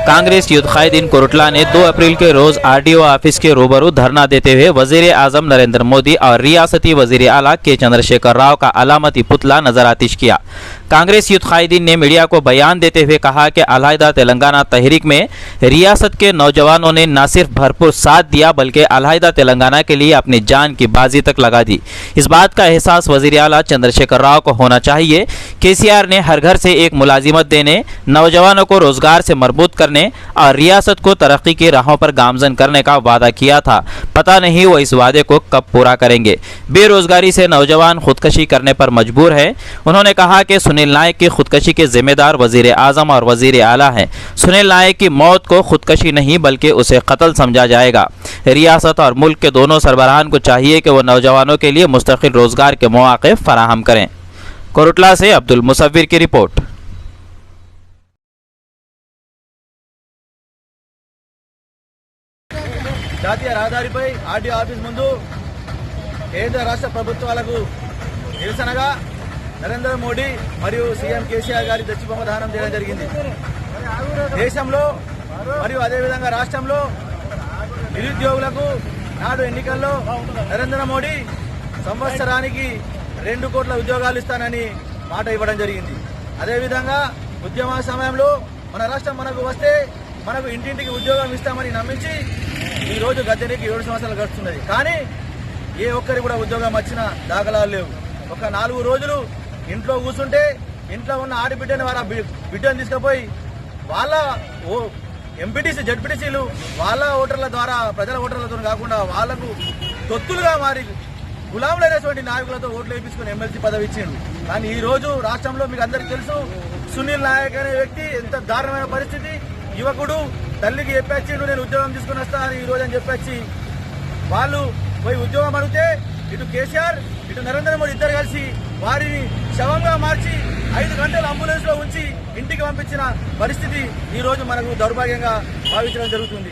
Congress youth कायदीन Koratla ने 2 अप्रैल के रोज RTO office के रूबरू धरना देते हुए वजीर आजम नरेंद्र मोदी और रियासती वजीर आला के चंद्रशेखर राव का अलामती पुतला नजरातिश किया। कांग्रेस यूथ कायदीन ने मीडिया को बयान देते हुए कहा कि अलहदा तेलंगाना तहरीक में रियासत के नौजवानों ने न सिर्फ भरपूर साथ दिया बल्कि अलहदा तेलंगाना के लिए अपनी जान की बाजी तक लगा दी। इस बात का एहसास वजीर आला चंद्रशेखर राव को होना चाहिए। केसीआर ने हर घर से एक मुलाजिमत देने, नौजवानों को रोजगार से मरबूत करने और रियासत को तरक्की की राहों पर गामजन करने का वादा किया था। पता नहीं वो इस वादे को कब पूरा करेंगे। बेरोजगारी से नौजवान खुदकशी करने पर मजबूर है। उन्होंने कहा कि सुनील नायक की खुदकशी के जिम्मेदार वजीर आजम और वजीर आला हैं। सुनील नायक की मौत को खुदकशी नहीं बल्कि उसे कत्ल समझा जाएगा। रियासत और मुल्क के दोनों सरबराहान को चाहिए कि वो नौजवानों के लिए मुस्तकिल रोजगार के मौके फराहम करें। कोरटला से अब्दुल मुसव्विर की रिपोर्ट। జాతీయ రహదారిపై ఆర్టీఓ ఆఫీస్ ముందు కేంద్ర రాష్ట్ర ప్రభుత్వాలకు నిరసనగా నరేంద్ర మోడీ మరియు సీఎం కేసీఆర్ గారి దచ్చిబొమ్మ దహనం చేయడం జరిగింది। దేశంలో మరియు అదేవిధంగా రాష్ట్రంలో నిరుద్యోగులకు నాడు ఎన్నికల్లో నరేంద్ర మోడీ సంవత్సరానికి 2 కోట్ల ఉద్యోగాలు ఇస్తానని మాట ఇవ్వడం జరిగింది। అదేవిధంగా ఉద్యమ సమయంలో మన రాష్ట్రం మనకు వస్తే మనకు ఇంటింటికి ఉద్యోగం ఇస్తామని నమ్మించి ఈ రోజు గద్దెనికి 7 సంవత్సరాలు గడుస్తున్నది। కానీ ఏ ఒక్కరికి కూడా ఉద్యోగం వచ్చిన దాఖలాలు లేవు। ఒక 4 రోజులు ఇంట్లో కూర్చుంటే ఇంట్లో ఉన్న ఆడబిడ్డని వాళ్ళ బిడ్డను తీసుకుపోయి వాళ్ళ ఎంపీటీసీ జడ్పీటీసీలు వాళ్ళ ఓటర్ల ద్వారా ప్రజల ఓటర్లతో కాకుండా వాళ్లకు తొత్తులుగా మారి గులాములైనటువంటి నాయకులతో ఓట్లు వేయించుకుని ఎమ్మెల్సీ పదవి ఇచ్చిండు। కానీ ఈ రోజు రాష్ట్రంలో మీకు అందరికీ తెలుసు సునీల్ నాయక్ అనే వ్యక్తి ఎంత దారుణమైన పరిస్థితి। యువకుడు తల్లికి చెప్పొచ్చిండు నేను ఉద్యోగం తీసుకుని వస్తానని ఈ రోజు అని చెప్పొచ్చి వాళ్ళు పోయి ఉద్యోగం అడిగితే ఇటు కేసీఆర్ ఇటు నరేంద్ర మోడీ ఇద్దరు కలిసి వారిని శవంగా మార్చి 5 గంటలు అంబులెన్స్ లో ఉంచి ఇంటికి పంపించిన పరిస్థితి ఈ రోజు మనకు దౌర్భాగ్యంగా భావించడం జరుగుతుంది।